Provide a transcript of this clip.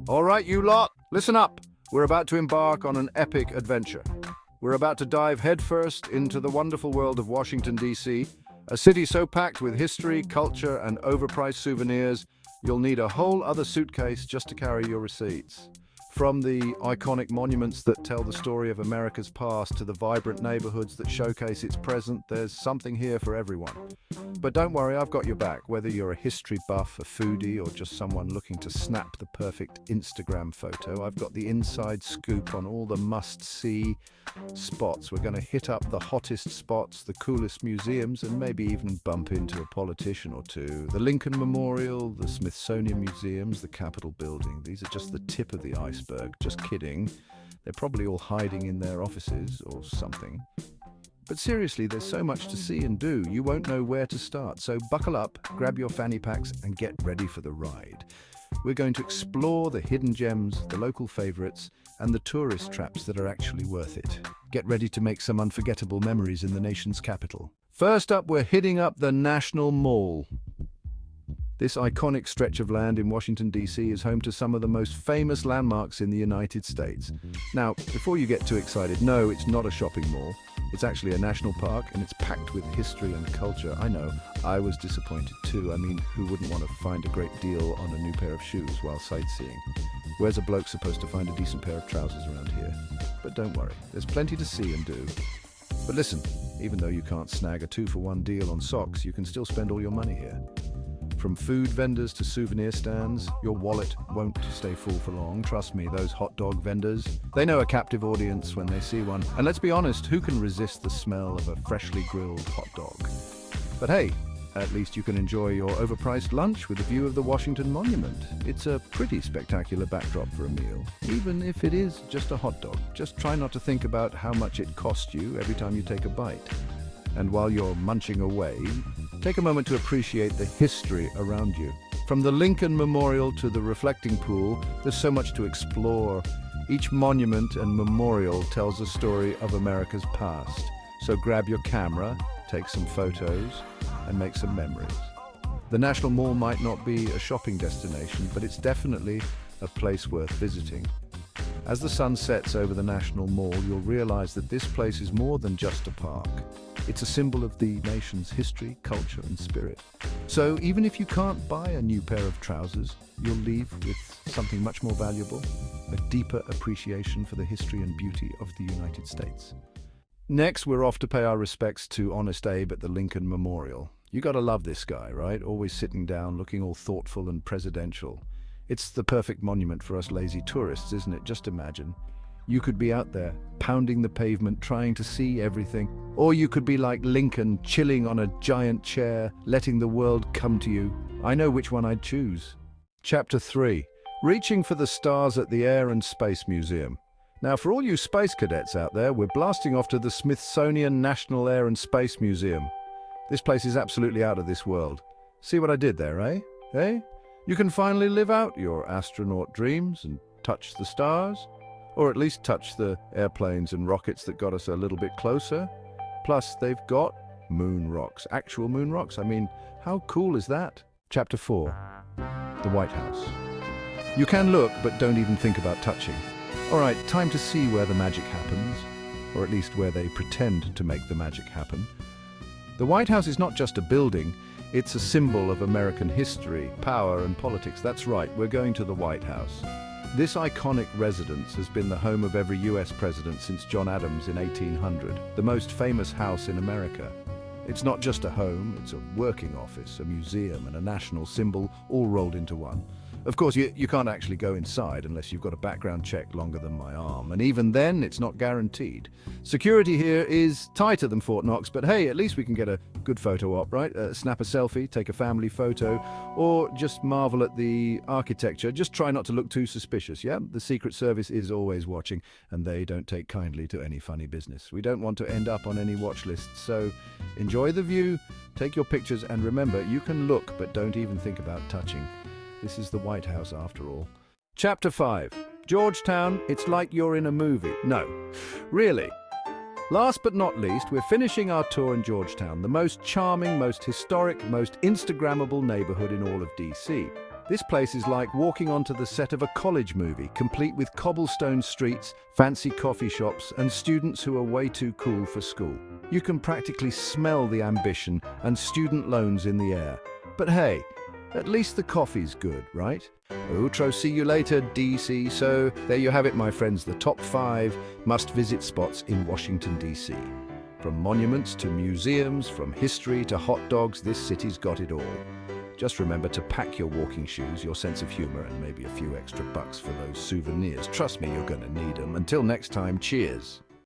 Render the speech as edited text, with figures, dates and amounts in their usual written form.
All right, you lot, listen up. We're about to embark on an epic adventure. We're about to dive headfirst into the wonderful world of Washington, D.C., a city so packed with history, culture, and overpriced souvenirs, you'll need a whole other suitcase just to carry your receipts. From the iconic monuments that tell the story of America's past to the vibrant neighborhoods that showcase its present, there's something here for everyone. But don't worry, I've got your back. Whether you're a history buff, a foodie, or just someone looking to snap the perfect Instagram photo, I've got the inside scoop on all the must-see spots. We're going to hit up the hottest spots, the coolest museums, and maybe even bump into a politician or two. The Lincoln Memorial, the Smithsonian Museums, the Capitol building. These are just the tip of the iceberg. Just kidding. They're probably all hiding in their offices or something. But seriously, there's so much to see and do, you won't know where to start. So buckle up, grab your fanny packs, and get ready for the ride. We're going to explore the hidden gems, the local favorites, and the tourist traps that are actually worth it. Get ready to make some unforgettable memories in the nation's capital. First up, we're hitting up the National Mall. This iconic stretch of land in Washington, D.C. is home to some of the most famous landmarks in the United States. Now, before you get too excited, no, it's not a shopping mall. It's actually a national park, and it's packed with history and culture. I know, I was disappointed too. I mean, who wouldn't want to find a great deal on a new pair of shoes while sightseeing? Where's a bloke supposed to find a decent pair of trousers around here? But don't worry, there's plenty to see and do. But listen, even though you can't snag a 2-for-1 deal on socks, you can still spend all your money here. From food vendors to souvenir stands, your wallet won't stay full for long. Trust me, those hot dog vendors, they know a captive audience when they see one. And let's be honest, who can resist the smell of a freshly grilled hot dog? But hey, at least you can enjoy your overpriced lunch with a view of the Washington Monument. It's a pretty spectacular backdrop for a meal, even if it is just a hot dog. Just try not to think about how much it cost you every time you take a bite. And while you're munching away, take a moment to appreciate the history around you. From the Lincoln Memorial to the reflecting pool, there's so much to explore. Each monument and memorial tells a story of America's past. So grab your camera, take some photos, and make some memories. The National Mall might not be a shopping destination, but it's definitely a place worth visiting. As the sun sets over the National Mall, you'll realize that this place is more than just a park. It's a symbol of the nation's history, culture, and spirit. So even if you can't buy a new pair of trousers, you'll leave with something much more valuable, a deeper appreciation for the history and beauty of the United States. Next, we're off to pay our respects to Honest Abe at the Lincoln Memorial. You gotta love this guy, right? Always sitting down, looking all thoughtful and presidential. It's the perfect monument for us lazy tourists, isn't it? Just imagine. You could be out there, pounding the pavement, trying to see everything. Or you could be like Lincoln, chilling on a giant chair, letting the world come to you. I know which one I'd choose. Chapter 3. Reaching for the Stars at the Air and Space Museum. Now, for all you space cadets out there, we're blasting off to the Smithsonian National Air and Space Museum. This place is absolutely out of this world. See what I did there, eh? Eh? You can finally live out your astronaut dreams and touch the stars. Or at least touch the airplanes and rockets that got us a little bit closer. Plus, they've got moon rocks, actual moon rocks. I mean, how cool is that? Chapter 4. The White House. You can look, but don't even think about touching. All right, time to see where the magic happens, or at least where they pretend to make the magic happen. The White House is not just a building, it's a symbol of American history, power, and politics. That's right, we're going to the White House. This iconic residence has been the home of every US president since John Adams in 1800, the most famous house in America. It's not just a home, it's a working office, a museum, and a national symbol all rolled into one. Of course, you can't actually go inside unless you've got a background check longer than my arm, and even then, it's not guaranteed. Security here is tighter than Fort Knox, but hey, at least we can get a good photo op, right? Snap a selfie, take a family photo, or just marvel at the architecture. Just try not to look too suspicious, yeah? The Secret Service is always watching, and they don't take kindly to any funny business. We don't want to end up on any watch lists, so enjoy the view, take your pictures, and remember, you can look, but don't even think about touching. This is the White House after all. Chapter 5. Georgetown, it's like you're in a movie. No, really. Last but not least, we're finishing our tour in Georgetown, the most charming, most historic, most Instagrammable neighborhood in all of DC. This place is like walking onto the set of a college movie, complete with cobblestone streets, fancy coffee shops, and students who are way too cool for school. You can practically smell the ambition and student loans in the air. But hey, at least the coffee's good, right? Outro, see you later, DC. So there you have it, my friends, the top 5 must-visit spots in Washington, DC. From monuments to museums, from history to hot dogs, this city's got it all. Just remember to pack your walking shoes, your sense of humor, and maybe a few extra bucks for those souvenirs. Trust me, you're going to need them. Until next time, cheers.